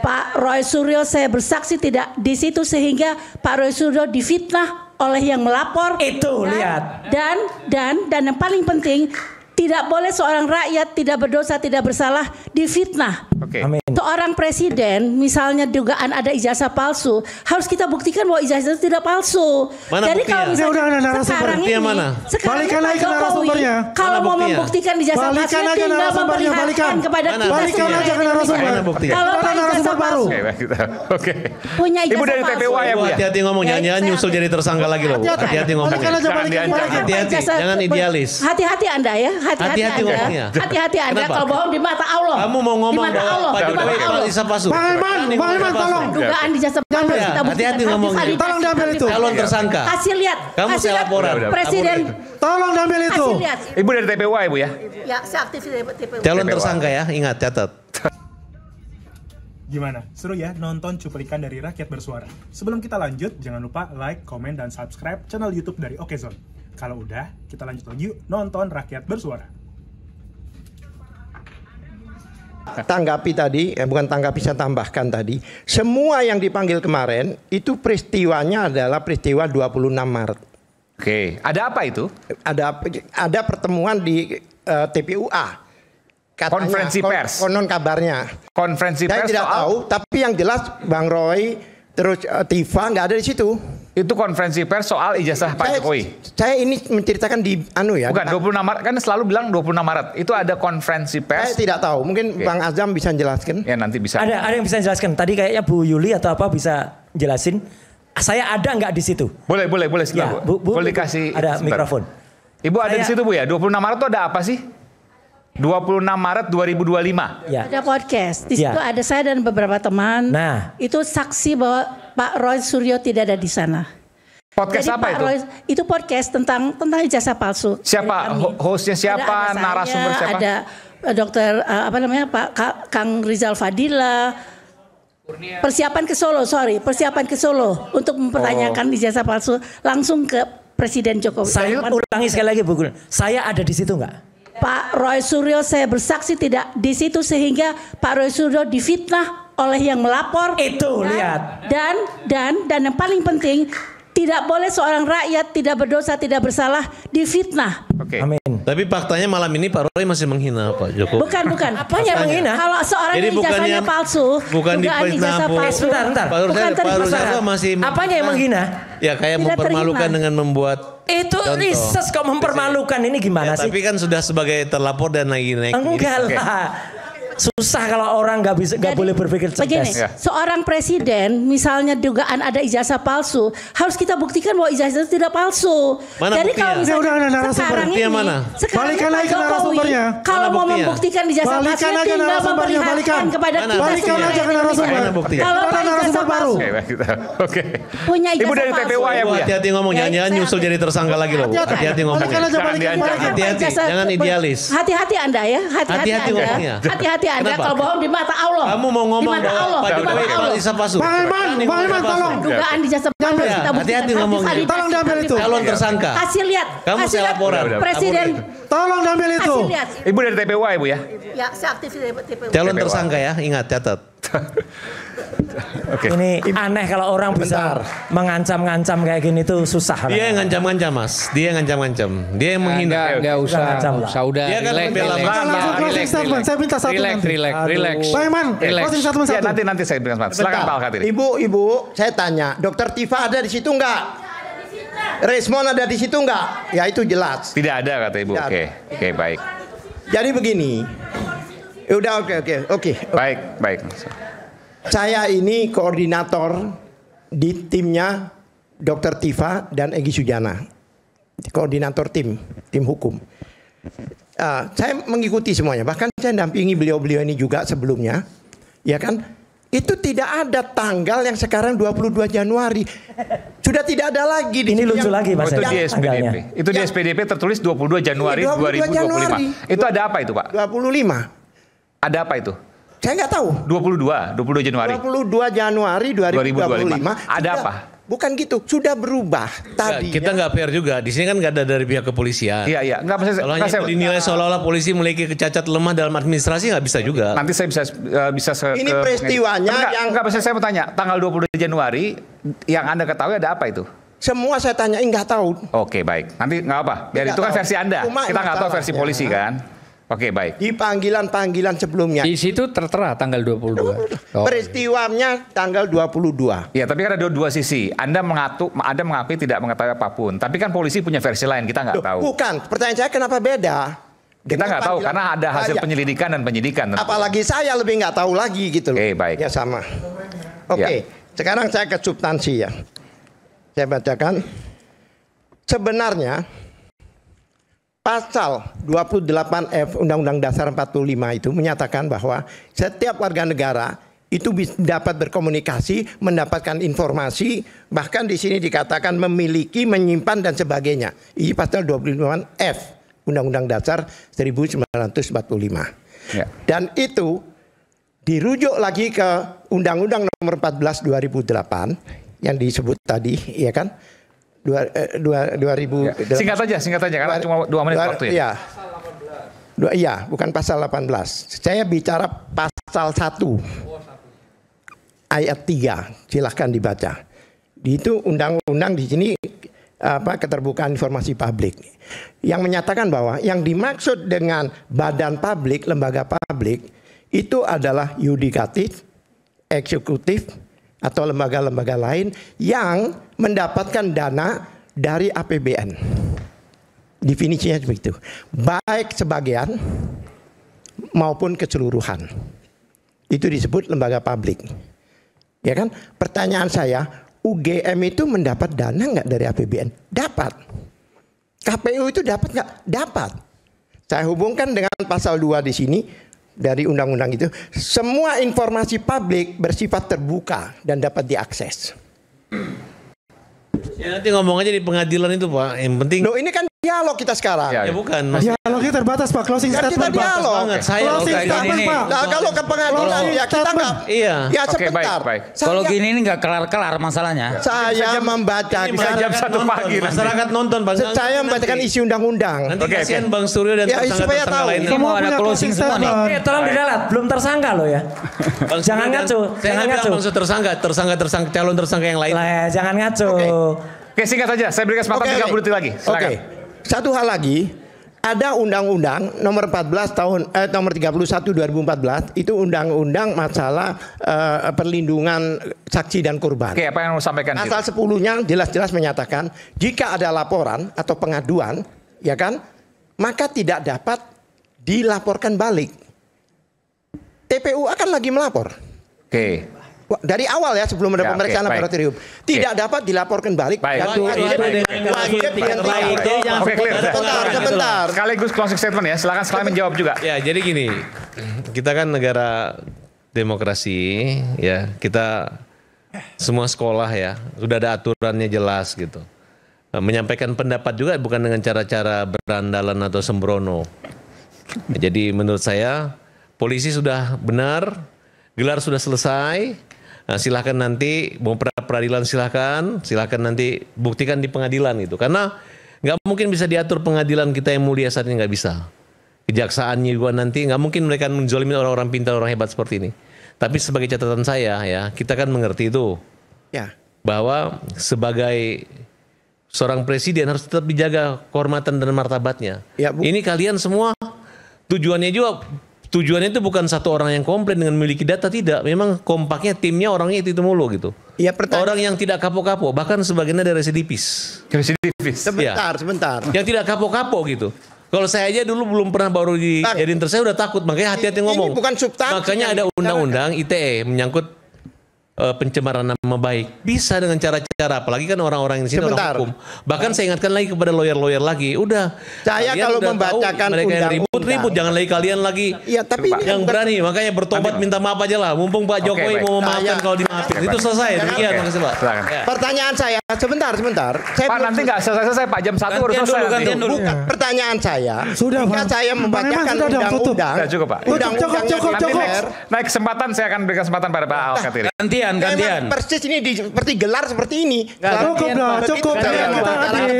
Pak Roy Suryo, saya bersaksi tidak di situ sehingga Pak Roy Suryo difitnah oleh yang melapor. Itu lihat. Dan yang paling penting, tidak boleh seorang rakyat tidak berdosa, tidak bersalah difitnah. Amin. Seorang presiden, misalnya dugaan ada ijazah palsu, harus kita buktikan bahwa ijazah itu tidak palsu. Mana Jadi buktinya? kalau misalnya sekarang ini, sekarang Balikan lagi ke Jokowi, kalau mau membuktikan ijazah palsu, tinggal memperlihatkan kepada kita Balikan semua. aja ke narasumber. Kalau Pak ijazah palsu, Oke. punya ijazah Ibu dari palsu. TPU ya, Bu? Hati-hati ngomong, jangan nyusul jadi tersangka lagi loh. Hati-hati ngomong. Balikan aja, balikan. Hati-hati, jangan idealis. Hati-hati Anda ya, Hati-hati Anda. ngomongnya. Hati-hati Anda Kenapa? kalau bohong di mata Allah. Kamu mau ngomong di mata bahwa Allah, Pak di Jokowi mata Allah. ijazah palsu. Bang Iman, tolong. Dugaan ijazah palsu Jangan. kita buktikan. Hati-hati ngomongnya. Tolong diambil itu. Calon tersangka. Kasih lihat. Kamu kasih saya lihat. laporan. Presiden. Tolong diambil itu. Kasih lihat. Ibu dari TPU ya, Bu ya? Ya, saya aktif di TPU. Calon tersangka ya, ingat catat. Gimana? Seru ya nonton cuplikan dari Rakyat Bersuara? Sebelum kita lanjut, jangan lupa like, komen, dan subscribe channel YouTube dari Okezone. Kalau udah, kita lanjut lagi yuk nonton Rakyat Bersuara. Tanggapi tadi, bukan tanggapi, saya tambahkan tadi. Semua yang dipanggil kemarin, itu peristiwanya adalah peristiwa 26 Maret. Oke, ada apa itu? Ada pertemuan di TPUA. Katanya, Konferensi pers. Konon kabarnya. Konferensi Saya pers tidak soal tahu, tapi yang jelas Bang Roy, terus Tifa nggak ada di situ. itu konferensi pers soal ijazah Pak Jokowi. Saya ini menceritakan di ya. Bukan 26 Maret, kan selalu bilang 26 Maret. Itu ada konferensi Saya pers. tidak tahu, mungkin Oke. Bang Azam bisa jelaskan. Ya nanti bisa. Ada yang bisa jelaskan. Tadi kayaknya Bu Yuli atau apa bisa jelasin. Saya ada nggak di situ? Boleh sebentar, Ya, Bu. Bu, Boleh dikasih ada sebentar. mikrofon. Ibu ada di Saya- situ, Bu ya? 26 Maret itu ada apa sih? 26 Maret 2025. Ya. Ada podcast. Di situ Ya. ada saya dan beberapa teman. Nah. Itu saksi bahwa Pak Roy Suryo tidak ada di sana. Podcast Jadi apa Pak itu? Roy, itu podcast tentang ijazah palsu. Siapa? Dari kami. Hostnya siapa? Ada Narasumber saya, siapa? Ada dokter Kang Rizal Fadila. Persiapan ke Solo untuk mempertanyakan ijazah palsu langsung ke Presiden Jokowi. Saya ulangi sekali lagi Bu Gun. Saya ada di situ nggak? Pak Roy Suryo, saya bersaksi tidak di situ sehingga Pak Roy Suryo difitnah oleh yang melapor. Itu lihat. Dan yang paling penting, tidak boleh seorang rakyat tidak berdosa, tidak bersalah difitnah. Oke. Amin. Tapi faktanya malam ini Pak Roy masih menghina Pak Jokowi. Bukan. Apanya yang menghina? Kalau seorang Jadi yang ijazahnya bukannya- palsu, bukan dugaan difitnah, ijazah Bu. palsu. Sebentar. Pak Bukan Roy terima. masih Apanya yang menghina? Ya kayak Tidak mempermalukan terima. dengan membuat Itu contoh. riset kok mempermalukan ini gimana Ya, sih? tapi kan sudah sebagai terlapor dan lagi naik. Enggak Oke. lah. Susah kalau orang nggak Jadi, boleh berpikir begini, cerdas. Ya. seorang presiden misalnya dugaan ada ijazah palsu, harus kita buktikan bahwa ijazah itu tidak palsu. Mana Jadi buktinya? kalau misalnya Udah, narasumber. sekarang Buktinya ini, mana? sekarang Balikan Pak lagi ke Jokowi, narasumbernya. kalau Mana mau buktinya? membuktikan ijazah Balikan palsu, aja tinggal narasumbernya, memperlihatkan balikan. kepada Mana kita Balikan semua. aja ke narasumber. Mana buktinya? Kalau Ada Pak narasumber ijazah baru. palsu, Oke. punya ijazah Ibu dari palsu. TPU ya, Bu ya? Hati-hati ngomong, jangan Saya nyusul aktif. jadi tersangka lagi loh. Hati-hati ngomongnya. Balikan aja, Jangan balikan. diancam. balikan. Hati-hati, jangan idealis. Hati-hati Anda ya, Hati-hati hati-hati Anda. ngomongnya. Hati-hati Anda Kenapa? kalau bohong di mata Allah. Kamu mau ngomong di mata bahwa Allah, Pak di mata Jokowi Allah. ijazah palsu. Bang Iman, tolong. Dugaan ijazah palsu Jangan. kita buktikan. Hati-hati ngomongnya. Tolong diambil itu. Calon tersangka. Kasih lihat. Kamu kasih saya lihat. laporan. Presiden. Tolong diambil itu. Kasih lihat. Ibu dari TPU ya, Bu ya? Ya, saya aktif di TPU. Calon TPU. tersangka ya, ingat catat. Oke. Ini aneh kalau orang bisa mengancam-ngancam kayak gini tuh susah. Dia yang ngancam-ngancam Mas. Dia yang ngancam-ngancam. Dia yang menghina. Enggak usah. Macam lah. Udah. Dia kan Relax, membela relax. Bang. Langsung closing statement. Saya minta satu Relax, nanti. relax. Bang Iman, Relax. closing statement Ya satu. nanti saya berikan semangat. Silakan Pak Alkatiri. Ibu, saya tanya, Dokter Tifa ada di situ nggak? Resmon ada di situ nggak? Ya itu jelas. Tidak ada kata Ibu. Tidak Oke. Oke, baik. Jadi begini, udah oke. Baik. Saya ini koordinator di timnya Dokter Tifa dan Egy Sujana, koordinator tim hukum. Saya mengikuti semuanya, bahkan saya dampingi beliau-beliau ini juga sebelumnya, ya kan? Itu tidak ada tanggal yang sekarang 22 Januari. Sudah tidak ada lagi di Ini situ lucu yang- lagi Mas. Oh, itu ya, di SPDP. tanggalnya. Itu di Yang- SPDP tertulis 22 Januari 22 2025. Januari. Itu ada apa itu, Pak? 25. Ada apa itu? Saya nggak tahu. 22 Januari 22 Januari 2025. 2025. Ada apa? bukan gitu. Sudah berubah tadi. Kita nggak fair juga. Di sini kan nggak ada dari pihak kepolisian. Iya. Nggak bisa. Kalau hanya dinilai seolah-olah polisi memiliki kecacat lemah dalam administrasi nggak bisa juga. Nanti saya bisa Ini peristiwanya yang- nggak bisa saya mau tanya. Tanggal 22 Januari yang Anda ketahui ada apa itu? Semua saya tanyain nggak tahu. Oke, baik. Nanti nggak apa. Biar Nggak itu kan tahu. versi Anda. Cuma Kita nggak tahu versi masalahnya- polisi kan. Oke, baik. Di panggilan-panggilan sebelumnya. Di situ tertera tanggal 22. Oh. Peristiwanya tanggal 22. Ya, tapi kan ada dua sisi. Anda mengakui tidak mengetahui apapun. Tapi kan polisi punya versi lain, kita nggak Loh, tahu. bukan, pertanyaan saya kenapa beda? Kita Dengan nggak tahu panggilan- karena ada hasil Ya, penyelidikan dan penyidikan. tentu. apalagi saya lebih nggak tahu lagi gitu loh. Oke, baik. Ya sama. Oke, Ya. sekarang saya ke substansi ya. Saya bacakan. Sebenarnya pasal 28F Undang-Undang Dasar 45 itu menyatakan bahwa setiap warga negara itu dapat berkomunikasi, mendapatkan informasi, bahkan di sini dikatakan memiliki, menyimpan dan sebagainya. Ini pasal 28F Undang-Undang Dasar 1945. Ya. Dan itu dirujuk lagi ke Undang-Undang Nomor 14 2008 yang disebut tadi, ya kan? 2000. Ya. Singkat aja karena cuma 2 menit waktu ya. Iya, bukan pasal 18. Saya bicara pasal 1. Ayat 3, silahkan dibaca. Itu undang-undang di sini keterbukaan informasi publik. Yang menyatakan bahwa yang dimaksud dengan badan publik, lembaga publik itu adalah yudikatif, eksekutif atau lembaga-lembaga lain yang mendapatkan dana dari APBN. Definisinya begitu. Baik sebagian maupun keseluruhan. Itu disebut lembaga publik. Ya kan? Pertanyaan saya, UGM itu mendapat dana nggak dari APBN? Dapat. KPU itu dapat nggak? Dapat. Saya hubungkan dengan pasal 2 di sini dari undang-undang itu. Semua informasi publik bersifat terbuka dan dapat diakses. Ya, nanti ngomong aja di pengadilan itu Pak. Yang penting. Loh, ini kan dialog kita sekarang. Ya, Ya bukan. Mas. Dialognya terbatas Pak, closing Kan kita statement Pak. dialog. Banget. Saya Closing kayak statement gini. Pak. Nah, kalau ke pengadilan ya kita nggak. Iya. Ya Oke, sebentar. baik. Kalau gini ini nggak kelar-kelar masalahnya. Saya Ini membacakan. jam 1 pagi nanti. Masyarakat nonton Bang. Saya membacakan isi undang-undang. Nanti Oke, kasihan Bang Suryo dan Ya, supaya tersangka-tersangka tahu. lainnya. Ini mau Semua ada punya closing semua nih. statement. Tolong diralat, belum tersangka loh ya. Bang Jangan Suryo dan- ngaco, Saya jangan nggak bilang ngaco. maksud tersangka, calon tersangka yang lain. Lah ya, jangan ngaco. Oke, singkat saja. Saya berikan kesempatan 30 detik lagi. Oke. Silakan. Satu hal lagi, ada undang-undang nomor 14 nomor 31 2014 itu undang-undang masalah perlindungan saksi dan korban. Oke, apa yang mau sampaikan? Pasal 10-nya jelas-jelas menyatakan jika ada laporan atau pengaduan, ya kan, maka tidak dapat dilaporkan balik. TPU akan lagi melapor. Oke. Wah, dari awal ya sebelum ada Ya, oke, pemeriksaan baik. laboratorium tidak dapat dilaporkan balik. Baik. Dan Baik, wajib baik, baik. dihentikan. Oke, clear. Sebentar. Sekaligus closing statement ya. Silakan sekalian menjawab juga. Ya, jadi gini. Kita kan negara demokrasi ya. Kita semua sekolah ya, sudah ada aturannya jelas gitu. Menyampaikan pendapat juga bukan dengan cara-cara berandalan atau sembrono. Jadi menurut saya polisi sudah benar, gelar sudah selesai. Nah, silahkan nanti mau peradilan silahkan nanti buktikan di pengadilan gitu. Karena nggak mungkin bisa diatur pengadilan kita yang mulia saat ini, nggak bisa. Kejaksaannya juga nanti nggak mungkin mereka menzolimi orang-orang pintar, orang hebat seperti ini. Tapi sebagai catatan saya ya, kita kan mengerti itu Ya. bahwa sebagai seorang presiden harus tetap dijaga kehormatan dan martabatnya. Ya, Bu. Ini kalian semua tujuannya itu bukan satu orang yang komplain dengan memiliki data, tidak. Memang kompaknya timnya orangnya itu mulu gitu. Ya, Orang yang tidak kapok-kapok, bahkan sebagiannya ada residipis. Residivis. Sebentar. Yang tidak kapok-kapok gitu. Kalau saya aja dulu belum pernah, baru di Bang, Edinter saya udah takut, makanya hati-hati ini ngomong. bukan substansi Makanya ada yang undang-undang ITE menyangkut pencemaran nama baik. Bisa dengan cara-cara, apalagi kan orang-orang yang di sini Sebentar. orang hukum. Bahkan saya ingatkan lagi kepada lawyer-lawyer lagi, udah. Saya kalian kalau udah tahu membacakan mereka yang undang-undang. ribut, jangan lagi kalian lagi. Ya, tapi ini Yang bukan- berani, makanya bertobat minta maaf aja lah. Mumpung Pak Jokowi baik. mau memaafkan Saya- kalau dimaafin. Oke, Itu baik. selesai. Demikian, Oke. makasih Pak. Silakan. Ya. Pertanyaan saya, sebentar. Saya Pak, belum nanti nggak selesai Pak. Jam 1 harus Gantian selesai. dulu, nanti. gantian dulu. Bukan, pertanyaan saya. Sudah, jika Bang. saya Bang membacakan Eman sudah dong, tutup. undang-undang, Sudah cukup, Pak. undang-undangnya Cukup. Nanti DPR, naik kesempatan saya akan berikan kesempatan pada Pak Alkatiri. Gantian gantian. Memang persis ini seperti gelar seperti ini. Cukup lah, cukup. Kita adil.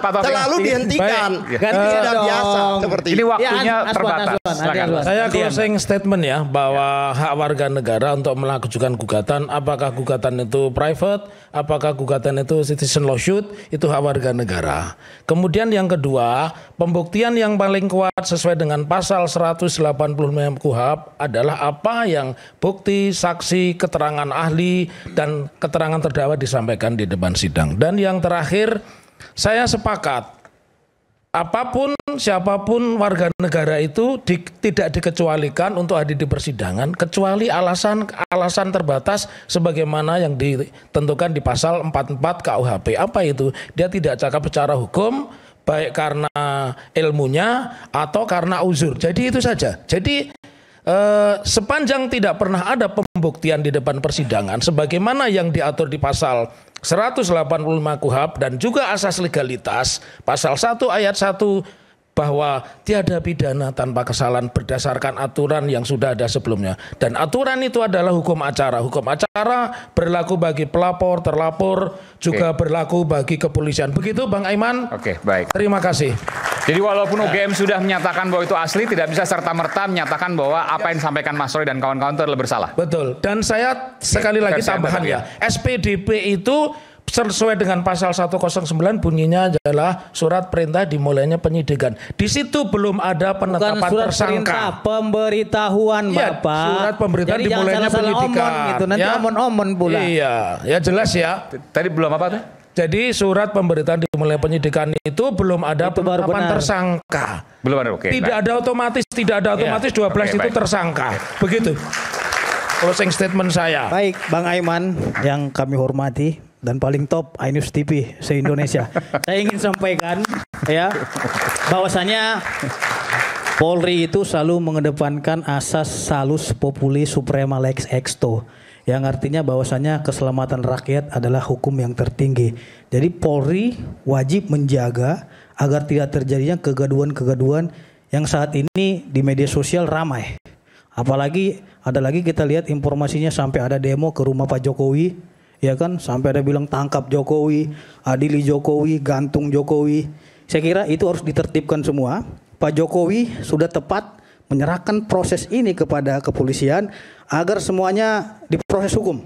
Selalu dihentikan. Gantian Sudah dong. biasa seperti Ini itu. waktunya Aswan, terbatas. Aswan, Silakan. Aswan. Saya Gantian. closing statement ya bahwa hak warga negara untuk melakukan gugatan, apakah gugatan itu private, apakah gugatan itu citizen lawsuit, itu hak warga negara. Kemudian yang kedua, pembuktian yang paling kuat sesuai dengan pasal 185 KUHP adalah apa yang bukti, saksi, keterangan ahli dan keterangan terdakwa disampaikan di depan sidang. Dan yang terakhir, saya sepakat apapun, siapapun warga negara itu tidak dikecualikan untuk hadir di persidangan kecuali alasan terbatas sebagaimana yang ditentukan di pasal 44 KUHP. Apa itu? Dia tidak cakap secara hukum, baik karena ilmunya atau karena uzur. Jadi itu saja. Jadi sepanjang tidak pernah ada pembuktian di depan persidangan sebagaimana yang diatur di pasal 185 KUHP dan juga asas legalitas pasal 1 ayat 1 bahwa tiada pidana tanpa kesalahan berdasarkan aturan yang sudah ada sebelumnya. Dan aturan itu adalah hukum acara. Hukum acara berlaku bagi pelapor, terlapor, juga berlaku bagi kepolisian. Begitu Bang Aiman? Oke, baik. Terima kasih. Jadi walaupun UGM sudah menyatakan bahwa itu asli, tidak bisa serta-merta menyatakan bahwa apa yang disampaikan Mas Roy dan kawan-kawan itu adalah bersalah. Betul. Dan saya sekali lagi versi tambahan Anda, ya. SPDP itu sesuai dengan pasal 109 bunyinya adalah surat perintah dimulainya penyidikan. Di situ belum ada Bukan penetapan surat tersangka. perintah, pemberitahuan Iya, Bapak. surat pemberitahuan Jadi dimulainya jangan salah-salah penyidikan. omon gitu, nanti Ya. omon-omon pula. Iya, ya jelas ya. Tadi belum apa tuh? Jadi surat pemberitaan dimulai penyidikan itu belum ada Itu baru penetapan benar. tersangka. Belum ada, oke. Tidak ada otomatis 12 Oke, itu baik. tersangka. Begitu. Closing statement saya. Baik, Bang Aiman yang kami hormati dan paling top iNews TV se-Indonesia. Saya ingin sampaikan ya bahwasanya Polri itu selalu mengedepankan asas salus populi suprema lex exto, yang artinya bahwasanya keselamatan rakyat adalah hukum yang tertinggi. Jadi Polri wajib menjaga agar tidak terjadinya kegaduhan-kegaduhan yang saat ini di media sosial ramai. Apalagi ada lagi kita lihat informasinya sampai ada demo ke rumah Pak Jokowi, ya kan, sampai ada bilang tangkap Jokowi, adili Jokowi, gantung Jokowi. Saya kira itu harus ditertibkan semua. Pak Jokowi sudah tepat menyerahkan proses ini kepada kepolisian agar semuanya diproses hukum,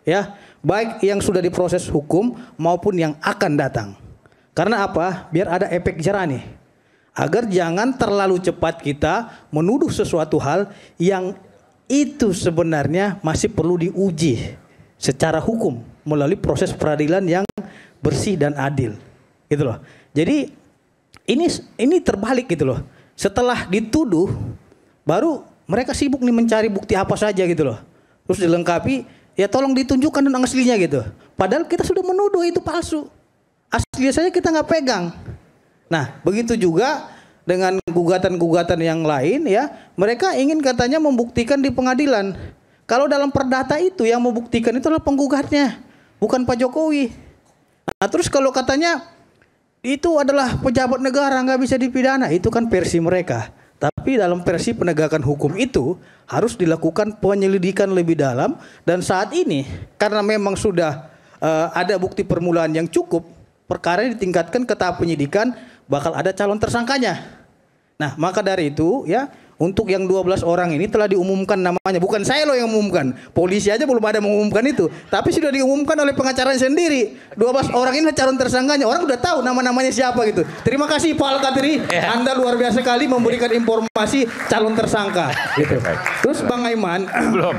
ya, baik yang sudah diproses hukum maupun yang akan datang. Karena apa? Biar ada efek jerah nih, agar jangan terlalu cepat kita menuduh sesuatu hal yang itu sebenarnya masih perlu diuji secara hukum melalui proses peradilan yang bersih dan adil, gitu loh. Jadi ini terbalik gitu loh. Setelah dituduh, baru mereka sibuk nih mencari bukti apa saja gitu loh. Terus dilengkapi, ya tolong ditunjukkan dan aslinya gitu. Padahal kita sudah menuduh itu palsu. Aslinya saja kita nggak pegang. Nah, begitu juga dengan gugatan-gugatan yang lain ya. Mereka ingin katanya membuktikan di pengadilan. Kalau dalam perdata itu yang membuktikan itu adalah penggugatnya, bukan Pak Jokowi. Nah, terus kalau katanya itu adalah pejabat negara nggak bisa dipidana, itu kan versi mereka. Tapi dalam versi penegakan hukum itu harus dilakukan penyelidikan lebih dalam. Dan saat ini karena memang sudah ada bukti permulaan yang cukup, perkara ditingkatkan ke tahap penyidikan, bakal ada calon tersangkanya. Nah, maka dari itu ya, untuk yang 12 orang ini telah diumumkan namanya. Bukan saya loh yang umumkan. Polisi aja belum ada mengumumkan itu. Tapi sudah diumumkan oleh pengacaranya sendiri. 12 orang ini calon tersangkanya. Orang udah tahu nama-namanya siapa gitu. Terima kasih Pak Al-Qadri. Anda luar biasa sekali memberikan informasi calon tersangka. Gitu. Terus Bang Aiman. Belum.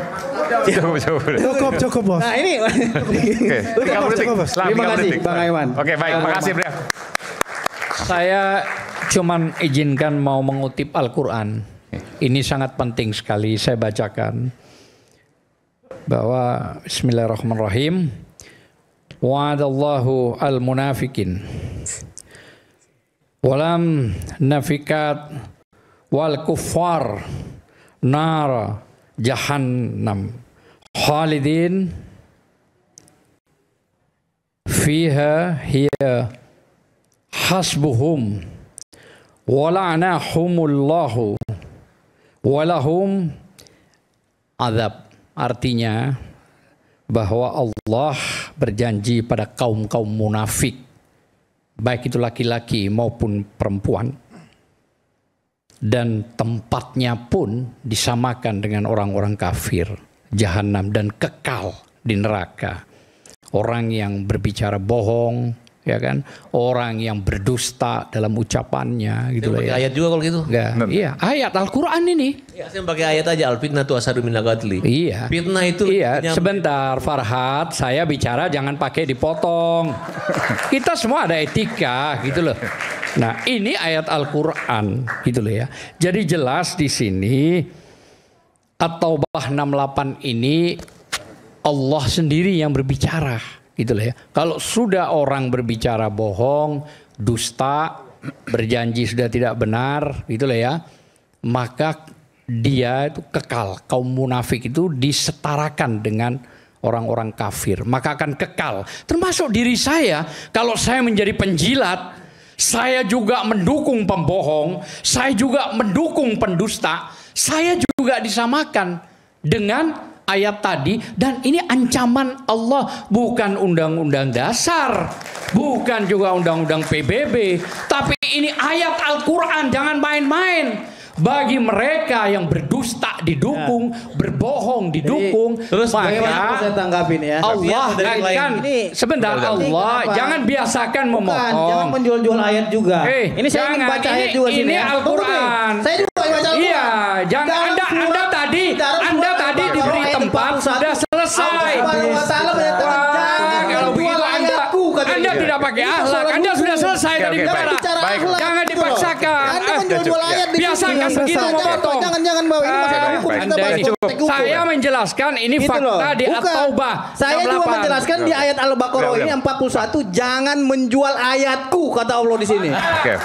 Cukup bos. Oke, Cukup, 3 detik. Setelah Terima 3 kasih, detik. Bang Aiman. Oke, baik. Terima kasih, Bro. Saya cuman izinkan mau mengutip Al-Quran. Ini sangat penting sekali saya bacakan. Bahwa Bismillahirrahmanirrahim. Wa'adallahu al-munafikin. Walam nafikat wal kuffar nara jahannam. Khalidin fiha hiya hasbuhum wala'nahumullahu walahum azab. Artinya bahwa Allah berjanji pada kaum-kaum munafik, baik itu laki-laki maupun perempuan, dan tempatnya pun disamakan dengan orang-orang kafir, jahanam, dan kekal di neraka. Orang yang berbicara bohong, ya kan, orang yang berdusta dalam ucapannya, gitu loh ya. Ayat juga kalau gitu. Enggak, iya, ayat Al-Quran ini. Ya, saya pakai ayat aja, al-fitnah tu asaru minal qatli. Iya. Fitnah itu. Iya, sebentar Farhad, saya bicara jangan pakai dipotong. Kita semua ada etika, gitu loh. Nah, ini ayat Al-Quran, gitu loh ya. Jadi jelas di sini At-Taubah 68 ini Allah sendiri yang berbicara, gitu loh ya. Kalau sudah orang berbicara bohong, dusta, berjanji sudah tidak benar, gitu loh ya, maka dia itu kekal. Kaum munafik itu disetarakan dengan orang-orang kafir, maka akan kekal. Termasuk diri saya, kalau saya menjadi penjilat, saya juga mendukung pembohong, saya juga mendukung pendusta, saya juga disamakan dengan ayat tadi. Dan ini ancaman Allah, bukan undang-undang dasar, bukan juga undang-undang PBB, tapi ini ayat Al-Quran, jangan main-main. Bagi mereka yang berdusta didukung, berbohong didukung. Terus bagaimana maka saya tanggapin ya? Allah kan sebentar, Allah jangan biasakan memotong. Jangan menjual-jual ayat juga. Ini saya ingin baca ayat juga sini. Ini ya. Al-Quran. Saya juga baca Al-Quran. Iya, jangan Anda tadi diberi tempat sudah selesai. Kalau begitu Anda tidak pakai akhlak. Anda sudah selesai tadi bicara. Jangan dipaksakan. Anda menjual ayat di biasakan begitu memotong. Jangan bawa ini masalah hukum. Saya menjelaskan ini fakta di At-Taubah. Saya juga menjelaskan di ayat Al-Baqarah ini 41, jangan menjual ayatku, kata Allah di sini.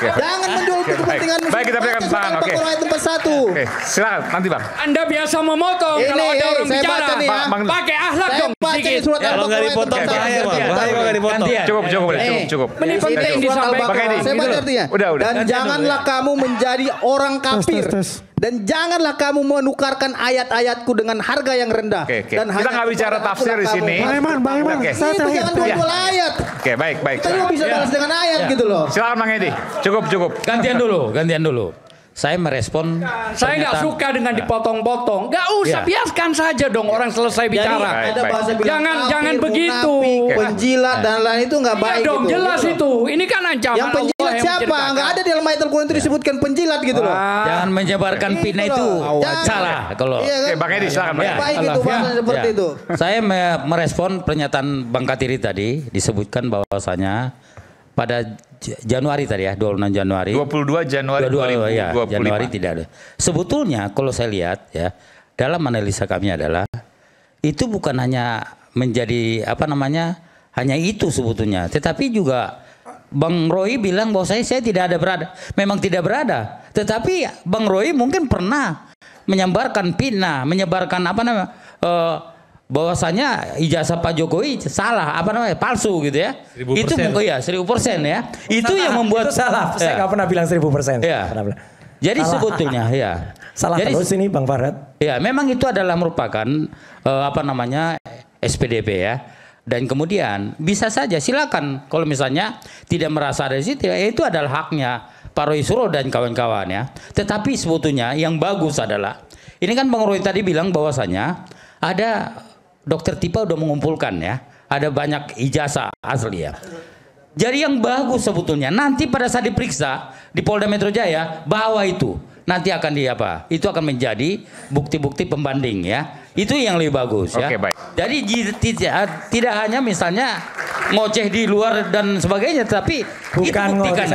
Jangan menjual kepentingan muslim. Baik, kita berikan tangan. Oke. Al-Baqarah ayat 41. Oke, silakan nanti Bang. Anda biasa memotong kalau ada orang saya bicara. baca nih ya. Pakai akhlak dong sedikit. Kalau nggak dipotong bahaya, Bang. Bahaya kalau nggak dipotong. Cukup. Ini penting disampaikan. Saya baca artinya. Udah. Dan janganlah kamu menjadi orang kafir. Dan janganlah kamu menukarkan ayat-ayatku dengan harga yang rendah. Kita nggak bicara tafsir di sini. Bang Iman, saya terakhir. Jangan jual ayat. Oke, baik. Kita juga bisa balas dengan ayat gitu loh. Silakan Bang Edi. Cukup. Gantian dulu. Saya merespon. Saya nggak suka dengan dipotong-potong. Nggak usah, biarkan saja dong orang selesai bicara. Ada bahasa bilang Jangan begitu. Penjilat dan lain itu nggak baik. Dong, gitu. jelas itu. Ini kan ancaman. Yang penjilat siapa? Nggak ada di dalam ayat Al-Quran itu disebutkan penjilat gitu loh. Jangan menyebarkan fitnah itu salah kalau. Iya, kan? Bang Edi silakan. Baik itu bahasa seperti itu. Saya merespon pernyataan Bang Katiri tadi, disebutkan bahwasanya pada Januari tadi ya, 26 Januari. 22 Januari 2025. Januari tidak ada. Sebetulnya kalau saya lihat ya, dalam analisa kami adalah itu bukan hanya menjadi hanya itu sebetulnya, tetapi juga Bang Roy bilang bahwa saya tidak ada berada. Memang tidak berada. Tetapi Bang Roy mungkin pernah menyebarkan fitnah, menyebarkan bahwasanya ijazah Pak Jokowi salah, palsu gitu ya. 1000%. Itu 1000% ya. Itu yang membuat itu salah. Saya nggak pernah bilang 1000%. Ya. Jadi salah. Sebetulnya ya. Salah terus ini Bang Farhad. Ya, memang itu adalah merupakan SPDP ya. Dan kemudian bisa saja silakan kalau misalnya tidak merasa ada di situ, ya, itu adalah haknya Pak Roy Suryo dan kawan-kawan ya. Tetapi sebetulnya yang bagus adalah ini kan Bang Roy tadi bilang bahwasanya ada Dokter Tipa udah mengumpulkan ya, ada banyak ijazah asli ya. Jadi yang bagus sebetulnya nanti pada saat diperiksa di Polda Metro Jaya bahwa itu nanti akan itu akan menjadi bukti-bukti pembanding ya. Itu yang lebih bagus ya. Oke, baik. Jadi tidak hanya misalnya ngoceh di luar dan sebagainya, tapi bukan ngoceh.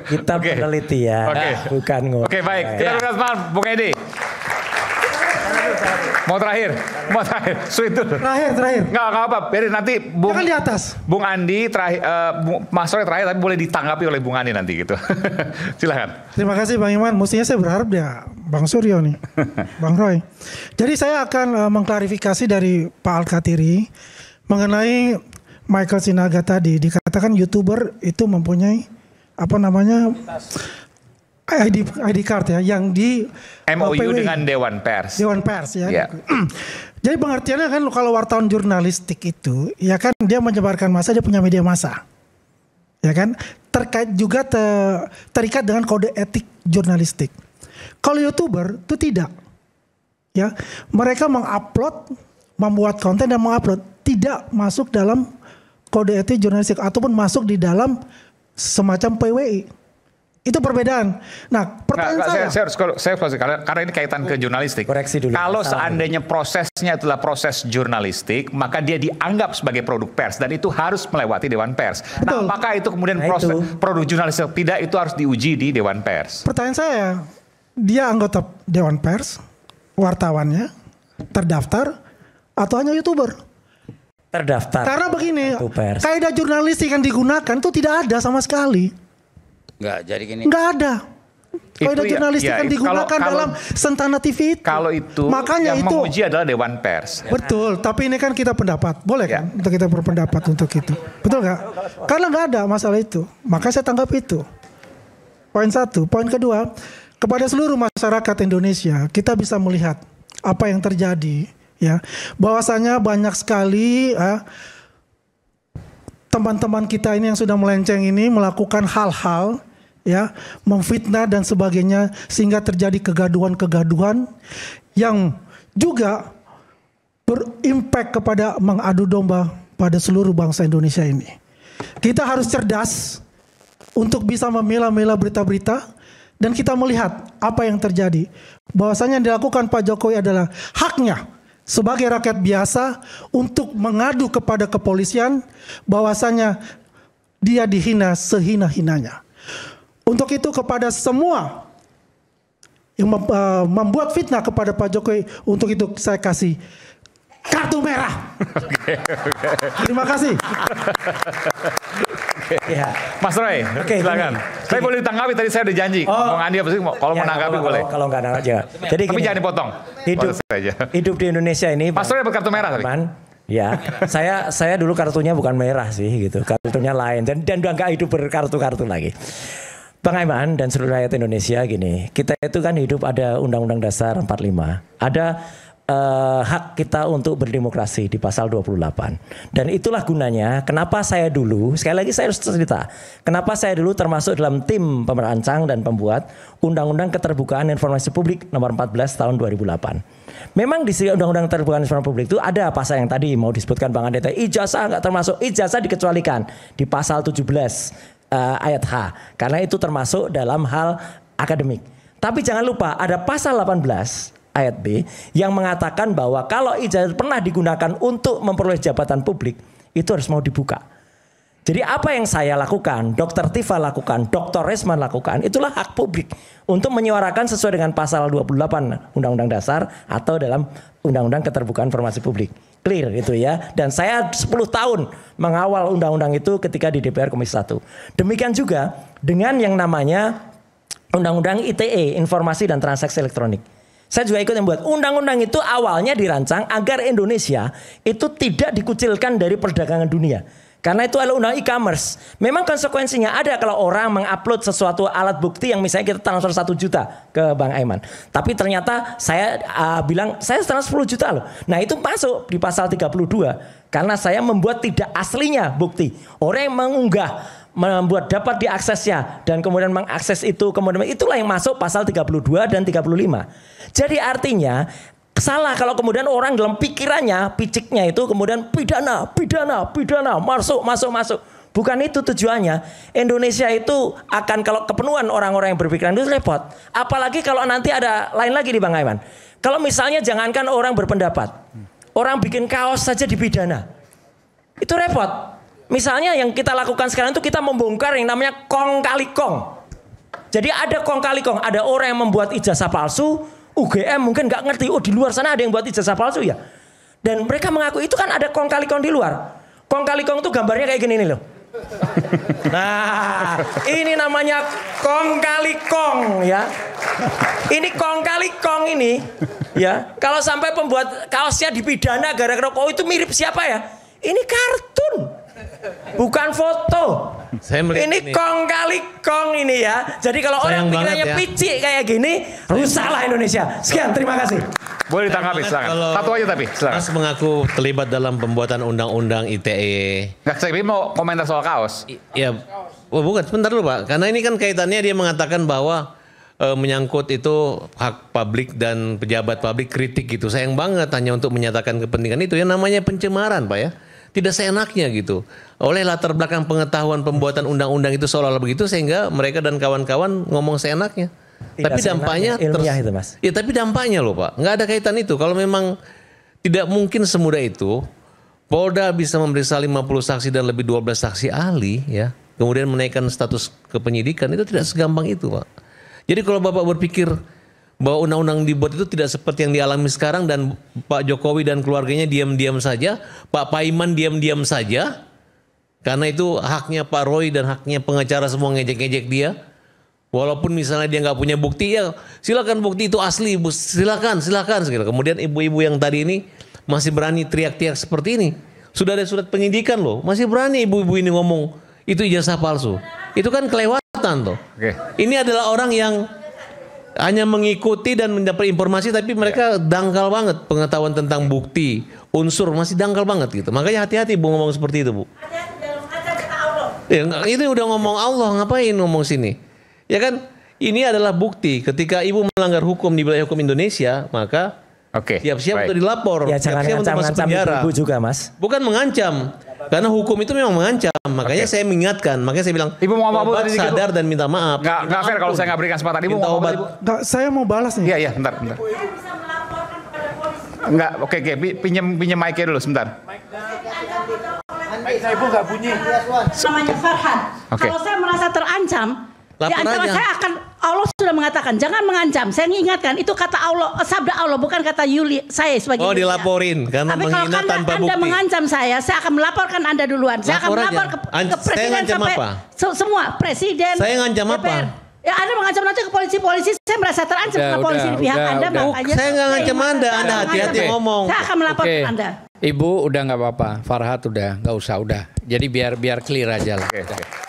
Kita peneliti ya. Bukan ngoceh. Oke, baik. Kita berikan Bung Edi. Mau terakhir. Sweet dulu. Terakhir. Nggak apa. Biarin nanti Jangan di atas. Bung Andi terakhir, Mas Roy terakhir, tapi boleh ditanggapi oleh Bung Andi nanti gitu. Silakan. Terima kasih Bang Iman. Mestinya saya berharap ya Bang Suryo nih, Bang Roy. Jadi saya akan mengklarifikasi dari Pak Al-Katiri mengenai Michael Sinaga tadi. Dikatakan YouTuber itu mempunyai ID card ya yang di MOU PWI. dengan Dewan Pers. Dewan Pers ya. Ya. Jadi pengertiannya kan kalau wartawan jurnalistik itu ya kan dia menyebarkan massa, dia punya media massa. Ya kan? Terkait juga terikat dengan kode etik jurnalistik. Kalau YouTuber itu tidak. Ya, mereka mengupload, membuat konten dan mengupload tidak masuk dalam kode etik jurnalistik ataupun masuk di dalam semacam PWI. Itu perbedaan. Nah, pertanyaan saya karena ini kaitan ke jurnalistik. Koreksi dulu. Kalau seandainya prosesnya adalah proses jurnalistik, maka dia dianggap sebagai produk pers dan itu harus melewati Dewan Pers. Nah, apakah itu kemudian proses produk jurnalistik? Tidak, itu harus diuji di Dewan Pers. Pertanyaan saya, dia anggota Dewan Pers, wartawannya, terdaftar, atau hanya YouTuber? Terdaftar. Karena begini, kaidah jurnalistik yang digunakan itu tidak ada sama sekali. Enggak, jadi gini. Enggak ada. Kaidah jurnalistik yang digunakan dalam Sentana TV itu. Kalau itu makanya yang itu menguji adalah Dewan Pers. Betul, tapi ini kan kita pendapat. Boleh kan untuk kita berpendapat untuk itu. Betul nggak? Karena nggak ada masalah itu. Maka saya tanggap itu. Poin satu. Poin kedua, kepada seluruh masyarakat Indonesia, kita bisa melihat apa yang terjadi. Ya, bahwasanya banyak sekali teman-teman kita ini yang sudah melenceng ini melakukan hal-hal ya, memfitnah dan sebagainya sehingga terjadi kegaduhan-kegaduhan yang juga berimpact kepada mengadu domba pada seluruh bangsa Indonesia ini. Kita harus cerdas untuk bisa memilah-milah berita-berita dan kita melihat apa yang terjadi. Bahwasanya yang dilakukan Pak Jokowi adalah haknya sebagai rakyat biasa untuk mengadu kepada kepolisian bahwasanya dia dihina sehina-hinanya. Untuk itu kepada semua yang membuat fitnah kepada Pak Jokowi, untuk itu saya kasih kartu merah. Terima kasih. Ya. Mas Roy, silakan. Saya boleh ditanggapi, tadi saya udah janji. Bang Andi apa sih? Kalau mau nanggapi boleh. Kalau nggak nanggapi aja. Jadi tapi jangan dipotong. Hidup di Indonesia ini. Mas Roy dapat kartu merah tadi. Ya, saya dulu kartunya bukan merah sih gitu, kartunya lain dan udah nggak hidup berkartu-kartu lagi. Bang Aiman dan seluruh rakyat Indonesia gini, kita itu kan hidup ada Undang-Undang Dasar 45, ada hak kita untuk berdemokrasi di pasal 28. Dan itulah gunanya kenapa saya dulu, sekali lagi saya harus cerita, kenapa saya dulu termasuk dalam tim pemerancang dan pembuat Undang-Undang Keterbukaan Informasi Publik nomor 14 tahun 2008. Memang di Undang-Undang Keterbukaan Informasi Publik itu ada pasal yang tadi mau disebutkan Bang Andi, ijazah nggak termasuk, ijazah dikecualikan di pasal 17 ayat H, karena itu termasuk dalam hal akademik. Tapi jangan lupa ada pasal 18 ayat B yang mengatakan bahwa kalau ijazah pernah digunakan untuk memperoleh jabatan publik itu harus mau dibuka. Jadi apa yang saya lakukan, Dr. Tifa lakukan, Dr. Resman lakukan, itulah hak publik untuk menyuarakan sesuai dengan pasal 28 Undang-Undang Dasar atau dalam Undang-Undang Keterbukaan Informasi Publik. Clear itu ya. Dan saya 10 tahun mengawal undang-undang itu ketika di DPR Komisi 1. Demikian juga dengan yang namanya Undang-Undang ITE, Informasi dan Transaksi Elektronik. Saya juga ikut membuat undang-undang itu awalnya dirancang agar Indonesia itu tidak dikucilkan dari perdagangan dunia. Karena itu adalah undang e-commerce. Memang konsekuensinya ada kalau orang mengupload sesuatu alat bukti yang misalnya kita transfer 1 juta ke Bang Aiman. Tapi ternyata saya bilang saya transfer 10 juta loh. Nah itu masuk di pasal 32. Karena saya membuat tidak aslinya bukti. Orang yang mengunggah, membuat dapat diaksesnya dan kemudian mengakses itu, kemudian itulah yang masuk pasal 32 dan 35. Jadi artinya salah kalau kemudian orang dalam pikirannya, piciknya itu kemudian pidana, masuk. Bukan itu tujuannya. Indonesia itu akan kalau kepenuhan orang-orang yang berpikiran itu repot. Apalagi kalau nanti ada lain lagi di Bang Aiman. Kalau misalnya jangankan orang berpendapat, orang bikin kaos saja dipidana. Itu repot. Misalnya yang kita lakukan sekarang itu kita membongkar yang namanya kong kali kong. Jadi ada kong kali kong, ada orang yang membuat ijazah palsu. UGM mungkin nggak ngerti, oh di luar sana ada yang buat ijazah palsu ya. Dan mereka mengaku itu kan ada kong kali kong di luar. Kong kali kong itu gambarnya kayak gini nih loh. Nah, ini namanya kong kali kong ya. Ini kong kali kong ini ya. Kalau sampai pembuat kaosnya dipidana gara-gara itu mirip siapa ya? Ini kartun. Bukan foto. Saya melihat Ini kong kali kong ini ya. Jadi kalau orang Sayang banget pikirannya ya. picik kayak gini, rusaklah Indonesia. Sekian, terima kasih. Boleh ditanggapi, silakan. Satu aja tapi, silakan. Mas mengaku terlibat dalam pembuatan undang-undang ITE. Nggak, saya mau komentar soal kaos. Ya, oh bukan, sebentar dulu Pak. Karena ini kan kaitannya dia mengatakan bahwa menyangkut itu hak publik dan pejabat publik kritik gitu. Sayang banget hanya untuk menyatakan kepentingan itu. Yang namanya pencemaran Pak ya. Tidak seenaknya gitu. Oleh latar belakang pengetahuan pembuatan undang-undang itu seolah-olah begitu sehingga mereka dan kawan-kawan ngomong seenaknya. Tidak Tapi dampaknya ilmiah itu, Mas. Ya tapi dampaknya loh Pak, nggak ada kaitan itu. Kalau memang tidak mungkin semudah itu, Polda bisa memeriksa 50 saksi dan lebih 12 saksi ahli ya, kemudian menaikkan status kepenyidikan, itu tidak segampang itu Pak. Jadi kalau Bapak berpikir bahwa undang-undang dibuat itu tidak seperti yang dialami sekarang dan Pak Jokowi dan keluarganya diam-diam saja, Pak Paiman diam-diam saja, karena itu haknya Pak Roy dan haknya pengacara semua ngejek-ngejek dia. Walaupun misalnya dia nggak punya bukti, ya silakan bukti itu asli, silakan. Kemudian ibu-ibu yang tadi ini masih berani teriak-teriak seperti ini. Sudah ada surat penyidikan loh, masih berani ibu-ibu ini ngomong itu ijazah palsu. Itu kan kelewatan tuh. Ini adalah orang yang hanya mengikuti dan mendapat informasi, tapi mereka dangkal banget pengetahuan tentang bukti, unsur masih dangkal banget gitu. Makanya hati-hati Bu ngomong seperti itu Bu. Ya, itu udah ngomong Allah, ngapain ngomong sini? Ya kan, ini adalah bukti ketika ibu melanggar hukum di wilayah hukum Indonesia, maka siap-siap untuk dilapor, Ya jangan siap-siap untuk masuk ngancam-ngancam penjara. ibu juga Mas. Bukan mengancam, karena hukum itu memang mengancam. Makanya saya mengingatkan, makanya saya bilang, Ibu mau ngomong obat tadi dikit, Bu. sadar dan minta maaf. Nggak fair kalau saya nggak berikan kesempatan. Ibu Minta mau ngomong obat. tadi, Bu. Nggak, saya mau balas nih. Iya, bentar. Enggak, oke, pinjam mic-nya dulu sebentar. Mic saya Ibu nggak bunyi. Namanya Farhan. Oke. Kalau saya merasa terancam, di Lapor antara aja. saya akan, Allah sudah mengatakan jangan mengancam. Saya mengingatkan itu kata Allah, sabda Allah, bukan kata Yuli saya sebagai Oh Yulia. dilaporin karena Tapi kalau menghina tanpa anda bukti. mengancam saya akan melaporkan Anda duluan. Saya akan Lapor aja. melapor ke Saya presiden ngancam sampai apa? semua presiden. Saya ngancam apa? DPR. Ya Anda mengancam nanti ke polisi-polisi. Saya merasa terancam Udah, ke polisi di pihak udah, Anda. udah. Makanya Saya nggak ngancam Anda, Anda hati-hati Oke. ngomong. Saya akan melaporkan Oke. Anda. Ibu udah nggak apa-apa, Farhat udah nggak usah udah. Jadi biar clear aja lah. Oke.